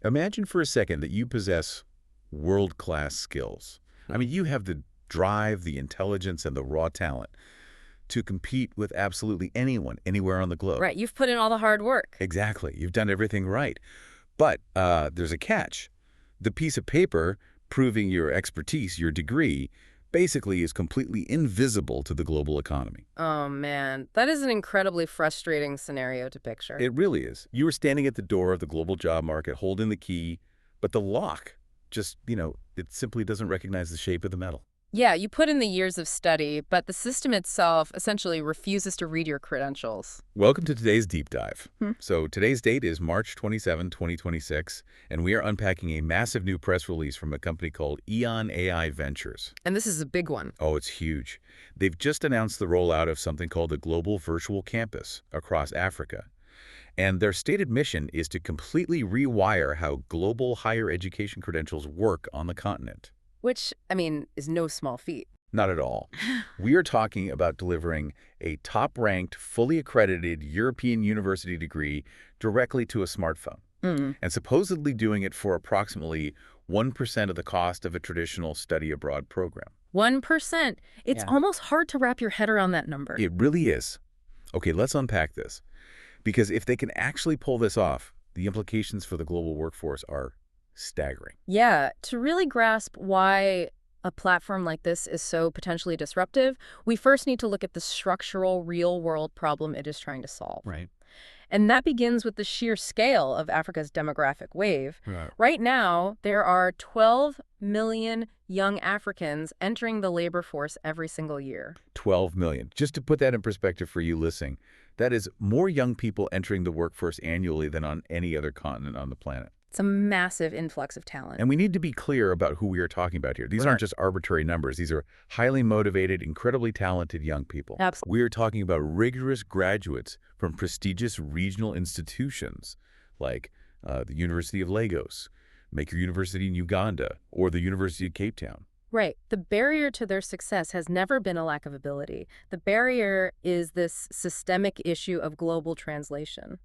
Imagine for a second that you possess world-class skills. I mean, you have the drive, the intelligence, and the raw talent to compete with absolutely anyone, anywhere on the globe. Right, you've put in all the hard work. Exactly. You've done everything right. But there's a catch. The piece of paper proving your expertise, your degree, basically is completely invisible to the global economy. Oh man, that is an incredibly frustrating scenario to picture. It really is. You are standing at the door of the global job market holding the key, but the lock just, it simply doesn't recognize the shape of the metal. Yeah, you put in the years of study, but the system itself essentially refuses to read your credentials. Welcome to today's deep dive. Hmm. So today's date is March 27, 2026, and we are unpacking a massive new press release from a company called EON AI Ventures. And this is a big one. Oh, it's huge. They've just announced the rollout of something called the Global Virtual Campus across Africa. And their stated mission is to completely rewire how global higher education credentials work on the continent. Which, I mean, is no small feat. Not at all. We are talking about delivering a top-ranked, fully accredited European university degree directly to a smartphone, and supposedly doing it for approximately 1% of the cost of a traditional study abroad program. 1%. It's Yeah. almost hard to wrap your head around that number. It really is. Okay, let's unpack this. Because if they can actually pull this off, the implications for the global workforce are staggering. Yeah, to really grasp why a platform like this is so potentially disruptive, we first need to look at the structural, real-world problem it is trying to solve. Right. And that begins with the sheer scale of Africa's demographic wave. Right. Right now, there are 12 million young Africans entering the labor force every single year. 12 million. Just to put that in perspective for you listening, that is more young people entering the workforce annually than on any other continent on the planet. It's a massive influx of talent. And we need to be clear about who we are talking about here. These aren't just arbitrary numbers. These are highly motivated, incredibly talented young people. Absolutely. We are talking about rigorous graduates from prestigious regional institutions like the University of Lagos, Maker University in Uganda, or the University of Cape Town. Right. The barrier to their success has never been a lack of ability. The barrier is this systemic issue of global translation.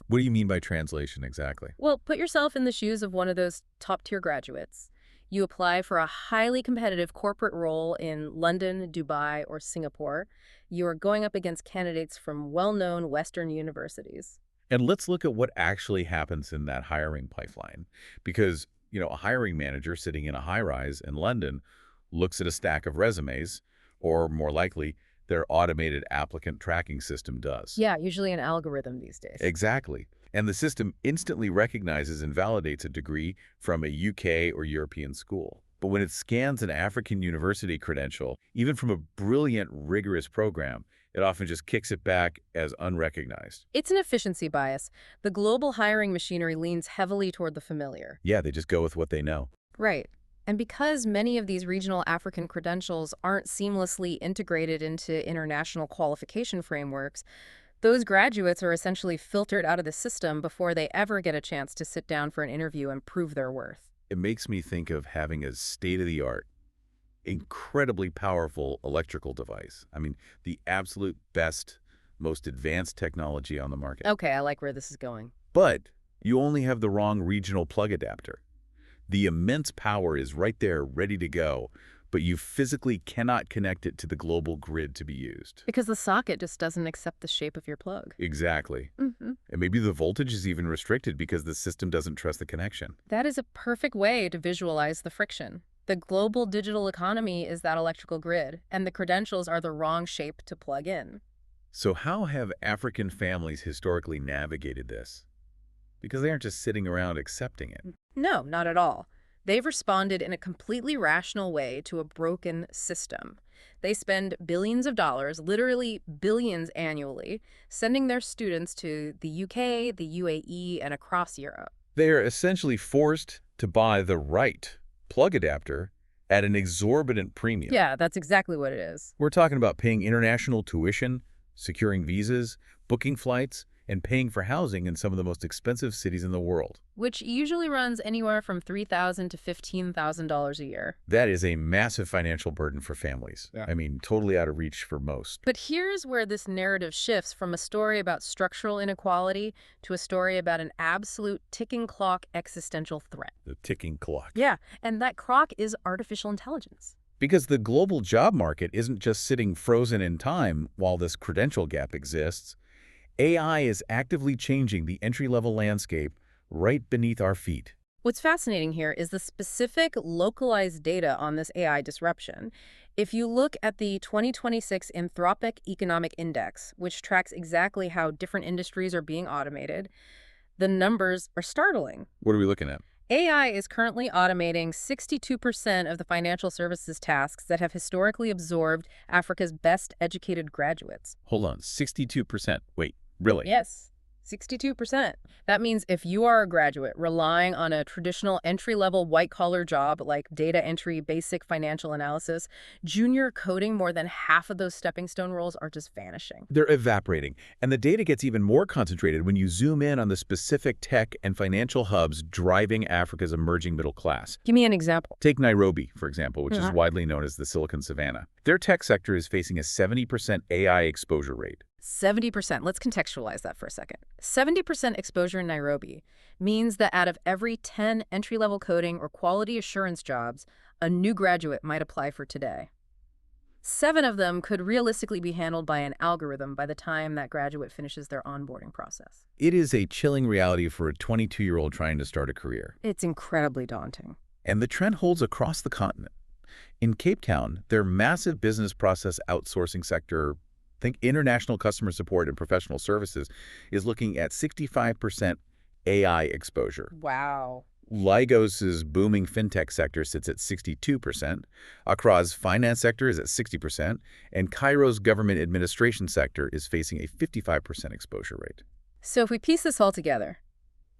What do you mean by translation exactly? Well, put yourself in the shoes of one of those top-tier graduates. You apply for a highly competitive corporate role in London, Dubai, or Singapore. You are going up against candidates from well-known Western universities. And let's look at what actually happens in that hiring pipeline. Because, a hiring manager sitting in a high-rise in London looks at a stack of resumes, or more likely, their automated applicant tracking system does. Yeah, usually an algorithm these days. Exactly. And the system instantly recognizes and validates a degree from a UK or European school. But when it scans an African university credential, even from a brilliant, rigorous program, it often just kicks it back as unrecognized. It's an efficiency bias. The global hiring machinery leans heavily toward the familiar. Yeah, they just go with what they know. Right. And because many of these regional African credentials aren't seamlessly integrated into international qualification frameworks, those graduates are essentially filtered out of the system before they ever get a chance to sit down for an interview and prove their worth. It makes me think of having a state-of-the-art, incredibly powerful electrical device. I mean, the absolute best, most advanced technology on the market. Okay, I like where this is going. But you only have the wrong regional plug adapter. The immense power is right there, ready to go, but you physically cannot connect it to the global grid to be used. Because the socket just doesn't accept the shape of your plug. Exactly. Mm-hmm. And maybe the voltage is even restricted because the system doesn't trust the connection. That is a perfect way to visualize the friction. The global digital economy is that electrical grid, and the credentials are the wrong shape to plug in. So how have African families historically navigated this? Because they aren't just sitting around accepting it. No, not at all. They've responded in a completely rational way to a broken system. They spend billions of dollars, literally billions annually, sending their students to the UK, the UAE, and across Europe. They are essentially forced to buy the right plug adapter at an exorbitant premium. Yeah, that's exactly what it is. We're talking about paying international tuition, securing visas, booking flights, and paying for housing in some of the most expensive cities in the world. Which usually runs anywhere from $3,000 to $15,000 a year. That is a massive financial burden for families. Yeah. I mean, totally out of reach for most. But here's where this narrative shifts from a story about structural inequality to a story about an absolute ticking clock existential threat. The ticking clock. Yeah, and that clock is artificial intelligence. Because the global job market isn't just sitting frozen in time while this credential gap exists. AI is actively changing the entry-level landscape right beneath our feet. What's fascinating here is the specific localized data on this AI disruption. If you look at the 2026 Anthropic Economic Index, which tracks exactly how different industries are being automated, the numbers are startling. What are we looking at? AI is currently automating 62% of the financial services tasks that have historically absorbed Africa's best educated graduates. Hold on, 62%. Wait, really? Yes, 62%. That means if you are a graduate relying on a traditional entry-level white-collar job like data entry, basic financial analysis, junior coding, more than half of those stepping stone roles are just vanishing. They're evaporating, and the data gets even more concentrated when you zoom in on the specific tech and financial hubs driving Africa's emerging middle class. Give me an example. Take Nairobi, for example, which is widely known as the Silicon Savannah. Their tech sector is facing a 70% AI exposure rate. 70%. Let's contextualize that for a second. 70% exposure in Nairobi means that out of every 10 entry-level coding or quality assurance jobs a new graduate might apply for today, 7 of them could realistically be handled by an algorithm by the time that graduate finishes their onboarding process. It is a chilling reality for a 22-year-old trying to start a career. It's incredibly daunting. And the trend holds across the continent. In Cape Town, their massive business process outsourcing sector, think international customer support and professional services, is looking at 65% AI exposure. Wow. Lagos's booming fintech sector sits at 62%, Accra's finance sector is at 60%, and Cairo's government administration sector is facing a 55% exposure rate. So if we piece this all together,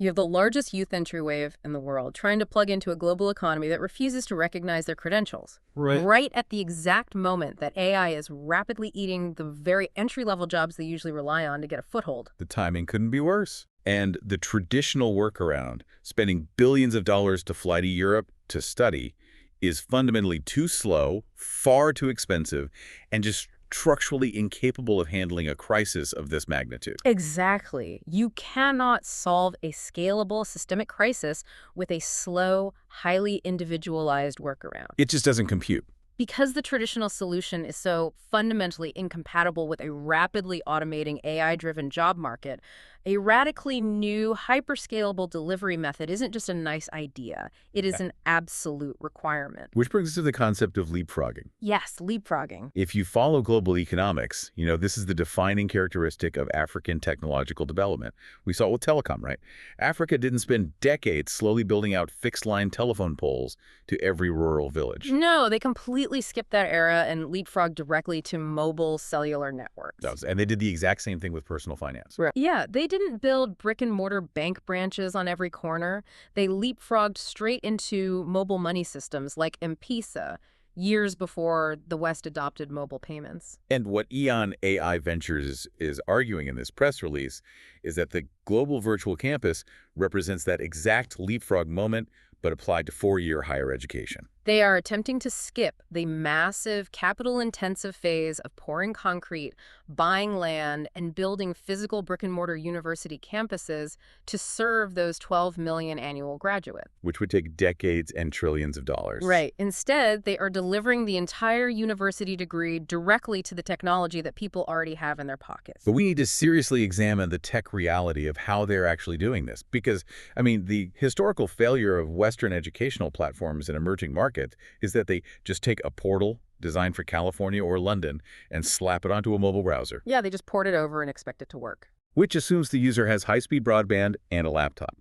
you have the largest youth entry wave in the world trying to plug into a global economy that refuses to recognize their credentials. Right at the exact moment that AI is rapidly eating the very entry-level jobs they usually rely on to get a foothold. The timing couldn't be worse. And the traditional workaround, spending billions of dollars to fly to Europe to study, is fundamentally too slow, far too expensive, and just structurally incapable of handling a crisis of this magnitude. Exactly. You cannot solve a scalable systemic crisis with a slow, highly individualized workaround. It just doesn't compute. Because the traditional solution is so fundamentally incompatible with a rapidly automating AI-driven job market, a radically new, hyperscalable delivery method isn't just a nice idea. It is an absolute requirement. Which brings us to the concept of leapfrogging. Yes, leapfrogging. If you follow global economics, you know this is the defining characteristic of African technological development. We saw it with telecom, right? Africa didn't spend decades slowly building out fixed-line telephone poles to every rural village. No, they completely skipped that era and leapfrogged directly to mobile cellular networks. And they did the exact same thing with personal finance. Right. Yeah, they didn't build brick-and-mortar bank branches on every corner. They leapfrogged straight into mobile money systems like M-Pesa, years before the West adopted mobile payments. And what EON AI Ventures is arguing in this press release is that the global virtual campus represents that exact leapfrog moment, but applied to 4-year higher education. They are attempting to skip the massive, capital-intensive phase of pouring concrete, buying land, and building physical brick-and-mortar university campuses to serve those 12 million annual graduates. Which would take decades and trillions of dollars. Right. Instead, they are delivering the entire university degree directly to the technology that people already have in their pockets. But we need to seriously examine the tech reality of how they're actually doing this. Because, I mean, the historical failure of Western educational platforms in emerging markets is that they just take a portal designed for California or London and slap it onto a mobile browser. Yeah, they just port it over and expect it to work. Which assumes the user has high-speed broadband and a laptop.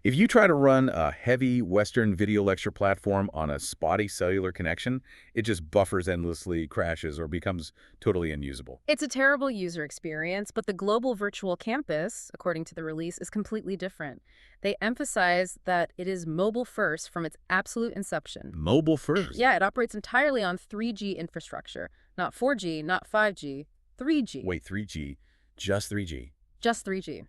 If you try to run a heavy Western video lecture platform on a spotty cellular connection, it just buffers endlessly, crashes, or becomes totally unusable. It's a terrible user experience, but the global virtual campus, according to the release, is completely different. They emphasize that it is mobile first from its absolute inception. Mobile first? Yeah, it operates entirely on 3G infrastructure. Not 4G, not 5G, 3G. Wait, 3G? Just 3G? Just 3G.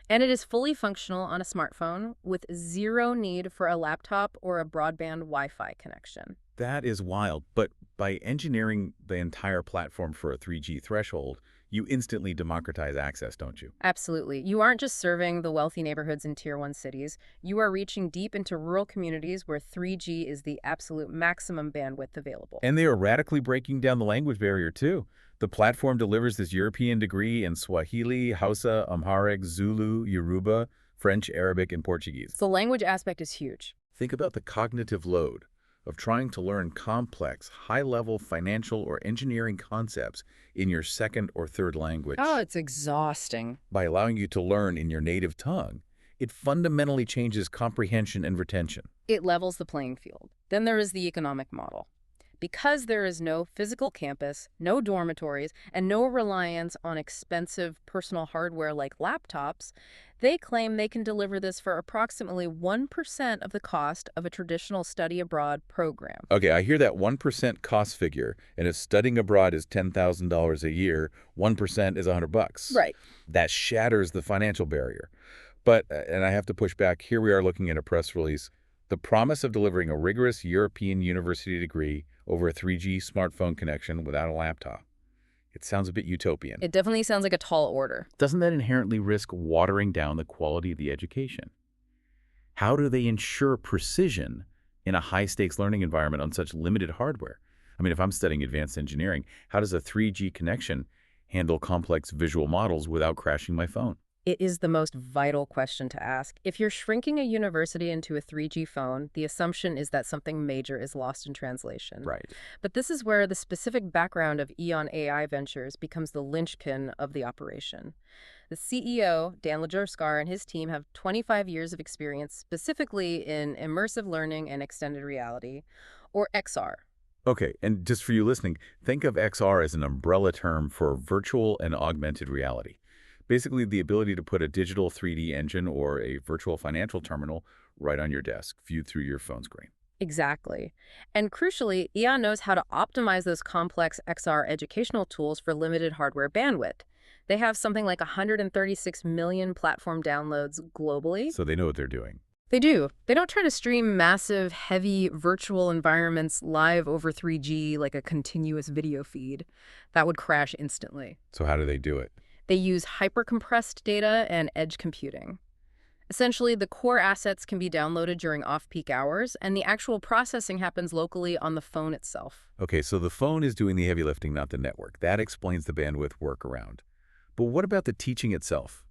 And it is fully functional on a smartphone with zero need for a laptop or a broadband Wi-Fi connection. That is wild. But by engineering the entire platform for a 3G threshold, you instantly democratize access, don't you? Absolutely. You aren't just serving the wealthy neighborhoods in Tier 1 cities. You are reaching deep into rural communities where 3G is the absolute maximum bandwidth available. And they are radically breaking down the language barrier, too. The platform delivers this European degree in Swahili, Hausa, Amharic, Zulu, Yoruba, French, Arabic, and Portuguese. The language aspect is huge. Think about the cognitive load of trying to learn complex, high-level financial or engineering concepts in your second or third language. Oh, it's exhausting. By allowing you to learn in your native tongue, it fundamentally changes comprehension and retention. It levels the playing field. Then there is the economic model. Because there is no physical campus, no dormitories, and no reliance on expensive personal hardware like laptops, they claim they can deliver this for approximately 1% of the cost of a traditional study abroad program. Okay, I hear that 1% cost figure, and if studying abroad is $10,000 a year, 1% is $100. Right. That shatters the financial barrier. But, and I have to push back, here we are looking at a press release. The promise of delivering a rigorous European university degree over a 3G smartphone connection without a laptop. It sounds a bit utopian. It definitely sounds like a tall order. Doesn't that inherently risk watering down the quality of the education? How do they ensure precision in a high-stakes learning environment on such limited hardware? I mean, if I'm studying advanced engineering, how does a 3G connection handle complex visual models without crashing my phone? It is the most vital question to ask. If you're shrinking a university into a 3G phone, the assumption is that something major is lost in translation. Right. But this is where the specific background of EON AI Ventures becomes the linchpin of the operation. The CEO, Dan Lajerskar, and his team have 25 years of experience specifically in immersive learning and extended reality, or XR. Okay, and just for you listening, think of XR as an umbrella term for virtual and augmented reality. Basically, the ability to put a digital 3D engine or a virtual financial terminal right on your desk, viewed through your phone screen. Exactly. And crucially, EON knows how to optimize those complex XR educational tools for limited hardware bandwidth. They have something like 136 million platform downloads globally. So they know what they're doing. They do. They don't try to stream massive, heavy virtual environments live over 3G like a continuous video feed. That would crash instantly. So how do they do it? They use hyper-compressed data and edge computing. Essentially, the core assets can be downloaded during off-peak hours, and the actual processing happens locally on the phone itself. Okay, so the phone is doing the heavy lifting, not the network. That explains the bandwidth workaround. But what about the teaching itself?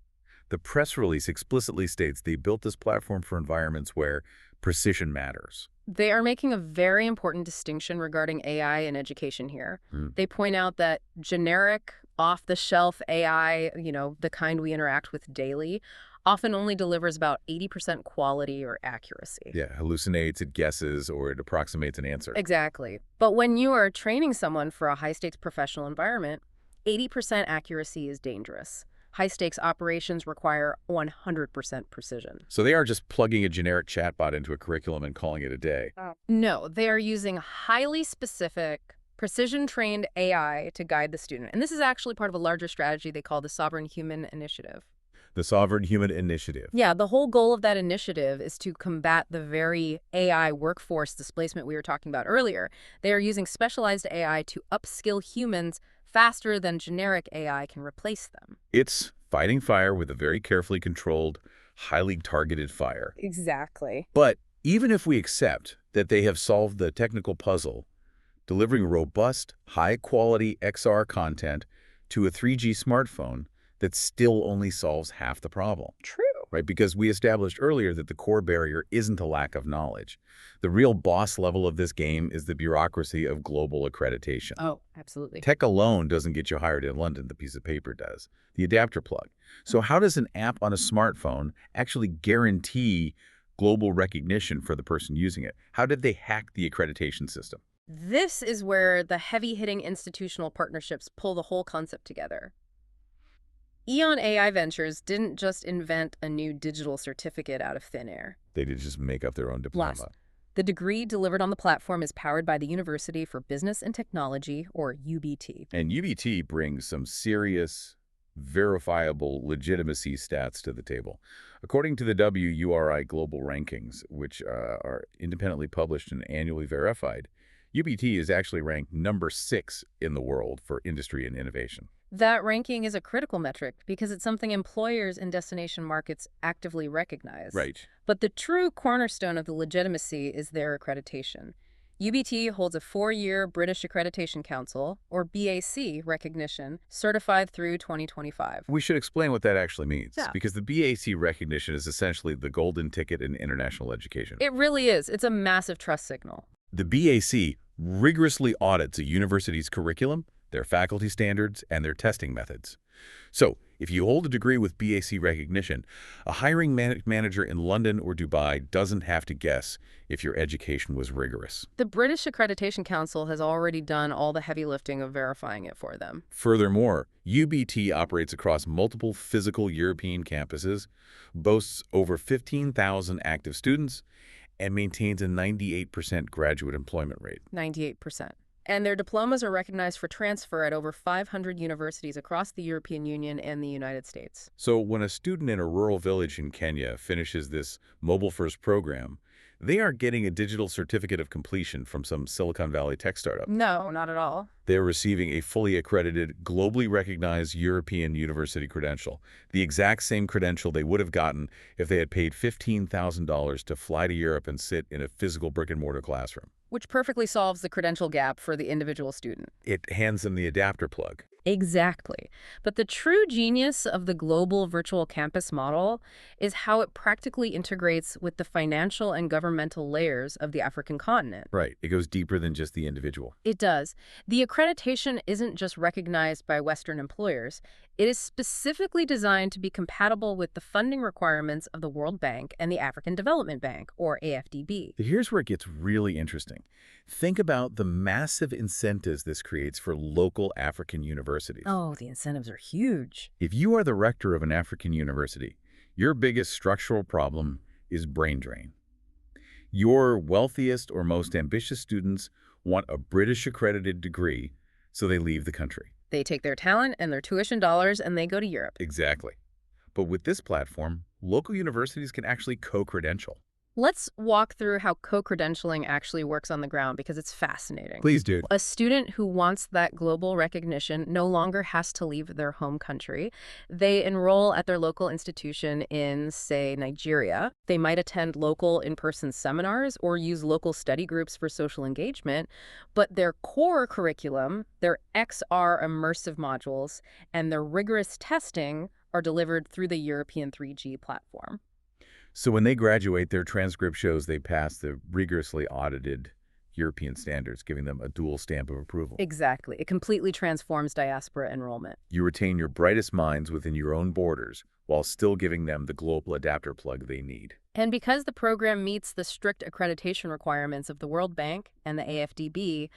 The press release explicitly states they built this platform for environments where precision matters. They are making a very important distinction regarding AI in education here. They point out that generic, off-the-shelf AI, the kind we interact with daily, often only delivers about 80% quality or accuracy. Yeah, hallucinates, it guesses, or it approximates an answer. Exactly. But when you are training someone for a high-stakes professional environment, 80% accuracy is dangerous. High-stakes operations require 100% precision. So they are just plugging a generic chatbot into a curriculum and calling it a day. No, they are using highly specific, precision-trained AI to guide the student. And this is actually part of a larger strategy they call the Sovereign Human Initiative. The Sovereign Human Initiative. Yeah, the whole goal of that initiative is to combat the very AI workforce displacement we were talking about earlier. They are using specialized AI to upskill humans faster than generic AI can replace them. It's fighting fire with a very carefully controlled, highly targeted fire. Exactly. But even if we accept that they have solved the technical puzzle, delivering robust, high-quality XR content to a 3G smartphone, that still only solves half the problem. True. Right? Because we established earlier that the core barrier isn't a lack of knowledge. The real boss level of this game is the bureaucracy of global accreditation. Oh, absolutely. Tech alone doesn't get you hired in London, the piece of paper does. The adapter plug. So how does an app on a smartphone actually guarantee global recognition for the person using it? How did they hack the accreditation system? This is where the heavy-hitting institutional partnerships pull the whole concept together. EON AI Ventures didn't just invent a new digital certificate out of thin air. They did just make up their own diploma. Plus, the degree delivered on the platform is powered by the University for Business and Technology, or UBT. And UBT brings some serious verifiable legitimacy stats to the table. According to the WURI Global Rankings, which are independently published and annually verified, UBT is actually ranked number 6 in the world for industry and innovation. That ranking is a critical metric because it's something employers in destination markets actively recognize. Right. But the true cornerstone of the legitimacy is their accreditation. UBT holds a 4-year British Accreditation Council, or BAC, recognition, certified through 2025. We should explain what that actually means, Yeah. because the BAC recognition is essentially the golden ticket in international education. It really is. It's a massive trust signal. The BAC rigorously audits a university's curriculum, their faculty standards, and their testing methods. So, if you hold a degree with BAC recognition, a hiring manager in London or Dubai doesn't have to guess if your education was rigorous. The British Accreditation Council has already done all the heavy lifting of verifying it for them. Furthermore, UBT operates across multiple physical European campuses, boasts over 15,000 active students, and maintains a 98% graduate employment rate. 98%. And their diplomas are recognized for transfer at over 500 universities across the European Union and the United States. So when a student in a rural village in Kenya finishes this mobile-first program, they aren't getting a digital certificate of completion from some Silicon Valley tech startup. No, not at all. They're receiving a fully accredited, globally recognized European university credential, the exact same credential they would have gotten if they had paid $15,000 to fly to Europe and sit in a physical brick-and-mortar classroom. Which perfectly solves the credential gap for the individual student. It hands them the adapter plug. Exactly. But the true genius of the global virtual campus model is how it practically integrates with the financial and governmental layers of the African continent. Right. It goes deeper than just the individual. It does. The accreditation isn't just recognized by Western employers. It is specifically designed to be compatible with the funding requirements of the World Bank and the African Development Bank, or AFDB. Here's where it gets really interesting. Think about the massive incentives this creates for local African universities. Oh, the incentives are huge. If you are the rector of an African university, your biggest structural problem is brain drain. Your wealthiest or most ambitious students want a British-accredited degree, so they leave the country. They take their talent and their tuition dollars and they go to Europe. Exactly. But with this platform, local universities can actually co-credential. Let's walk through how co-credentialing actually works on the ground because it's fascinating. Please do. A student who wants that global recognition no longer has to leave their home country. They enroll at their local institution in, say, Nigeria. They might attend local in-person seminars or use local study groups for social engagement, but their core curriculum, their XR immersive modules, and their rigorous testing are delivered through the European 3G platform. So when they graduate, their transcript shows they passed the rigorously audited European standards, giving them a dual stamp of approval. Exactly. It completely transforms diaspora enrollment. You retain your brightest minds within your own borders while still giving them the global adapter plug they need. And because the program meets the strict accreditation requirements of the World Bank and the AFDB,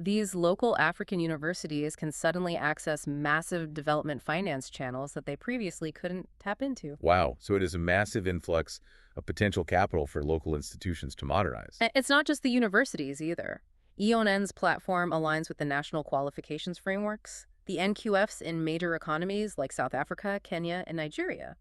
these local African universities can suddenly access massive development finance channels that they previously couldn't tap into. Wow. So it is a massive influx of potential capital for local institutions to modernize. And it's not just the universities either. EON's platform aligns with the national qualifications frameworks, the NQFs in major economies like South Africa, Kenya, and Nigeria.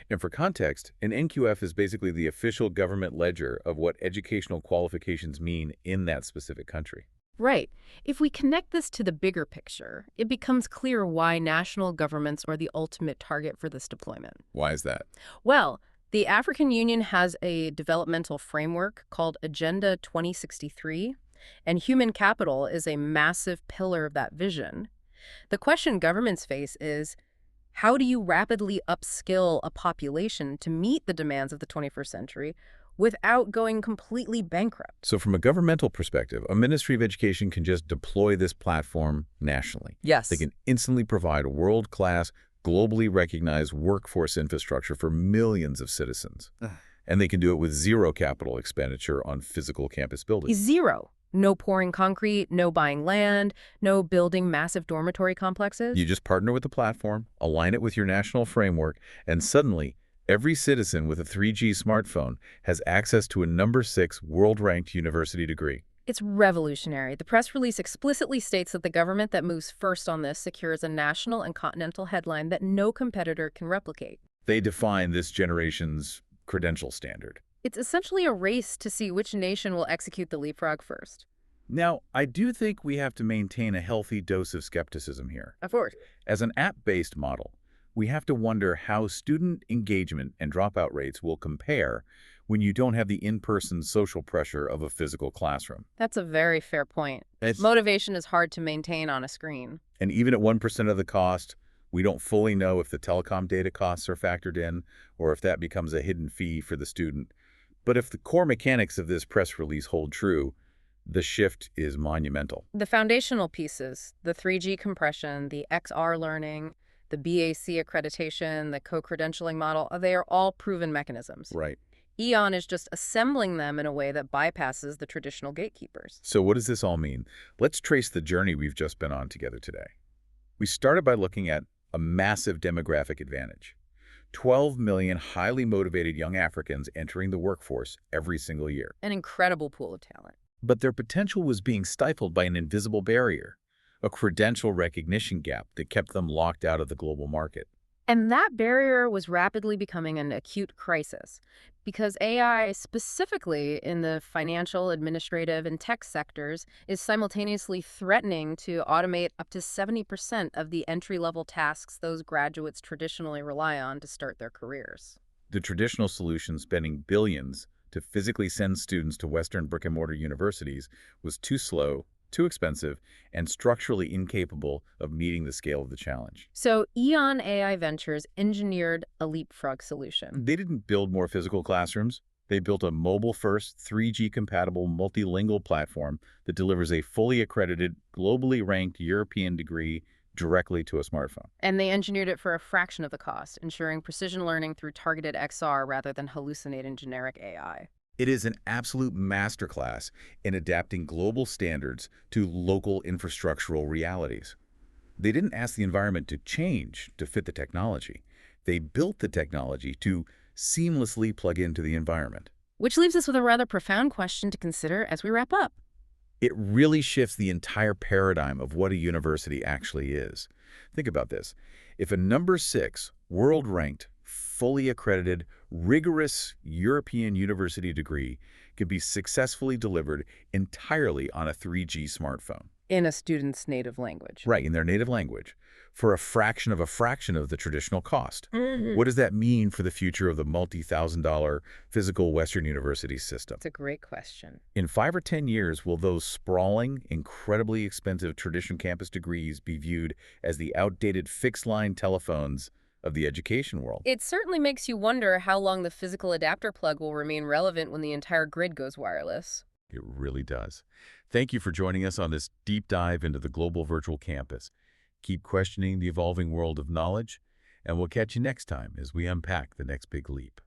And for context, an NQF is basically the official government ledger of what educational qualifications mean in that specific country. Right. If we connect this to the bigger picture, it becomes clear why national governments are the ultimate target for this deployment. Why is that? Well, the African Union has a developmental framework called Agenda 2063, and human capital is a massive pillar of that vision. The question governments face is, how do you rapidly upskill a population to meet the demands of the 21st century without going completely bankrupt? So from a governmental perspective, a Ministry of Education can just deploy this platform nationally. Yes. They can instantly provide world-class, globally recognized workforce infrastructure for millions of citizens. And they can do it with zero capital expenditure on physical campus buildings. Zero. No pouring concrete, no buying land, no building massive dormitory complexes. You just partner with the platform, align it with your national framework, and suddenly, every citizen with a 3G smartphone has access to a number 6 world-ranked university degree. It's revolutionary. The press release explicitly states that the government that moves first on this secures a national and continental headline that no competitor can replicate. They define this generation's credential standard. It's essentially a race to see which nation will execute the Leapfrog first. Now, I do think we have to maintain a healthy dose of skepticism here. Of course. As an app-based model, we have to wonder how student engagement and dropout rates will compare when you don't have the in-person social pressure of a physical classroom. That's a very fair point. Motivation is hard to maintain on a screen. And even at 1% of the cost, we don't fully know if the telecom data costs are factored in or if that becomes a hidden fee for the student. But if the core mechanics of this press release hold true, the shift is monumental. The foundational pieces, the 3G compression, the XR learning, the BAC accreditation, the co-credentialing model, they are all proven mechanisms. Right. EON is just assembling them in a way that bypasses the traditional gatekeepers. So what does this all mean? Let's trace the journey we've just been on together today. We started by looking at a massive demographic advantage. 12 million highly motivated young Africans entering the workforce every single year. An incredible pool of talent. But their potential was being stifled by an invisible barrier, a credential recognition gap that kept them locked out of the global market. And that barrier was rapidly becoming an acute crisis because AI, specifically in the financial, administrative, and tech sectors, is simultaneously threatening to automate up to 70% of the entry-level tasks those graduates traditionally rely on to start their careers. The traditional solution, spending billions to physically send students to Western brick-and-mortar universities, was too slow, too expensive, and structurally incapable of meeting the scale of the challenge. So EON AI Ventures engineered a Leapfrog solution. They didn't build more physical classrooms. They built a mobile-first, 3G-compatible, multilingual platform that delivers a fully accredited, globally ranked European degree directly to a smartphone. And they engineered it for a fraction of the cost, ensuring precision learning through targeted XR rather than hallucinating generic AI. It is an absolute masterclass in adapting global standards to local infrastructural realities. They didn't ask the environment to change to fit the technology. They built the technology to seamlessly plug into the environment. Which leaves us with a rather profound question to consider as we wrap up. It really shifts the entire paradigm of what a university actually is. Think about this. If a number 6, world-ranked, fully accredited, rigorous European university degree could be successfully delivered entirely on a 3G smartphone. In a student's native language. Right, in their native language, for a fraction of the traditional cost. What does that mean for the future of the multi-thousand-dollar physical Western university system? It's a great question. In 5 or 10 years, will those sprawling, incredibly expensive traditional campus degrees be viewed as the outdated fixed-line telephones of the education world? It certainly makes you wonder how long the physical adapter plug will remain relevant when the entire grid goes wireless. It really does. Thank you for joining us on this deep dive into the global virtual campus. Keep questioning the evolving world of knowledge, and we'll catch you next time as we unpack the next big leap.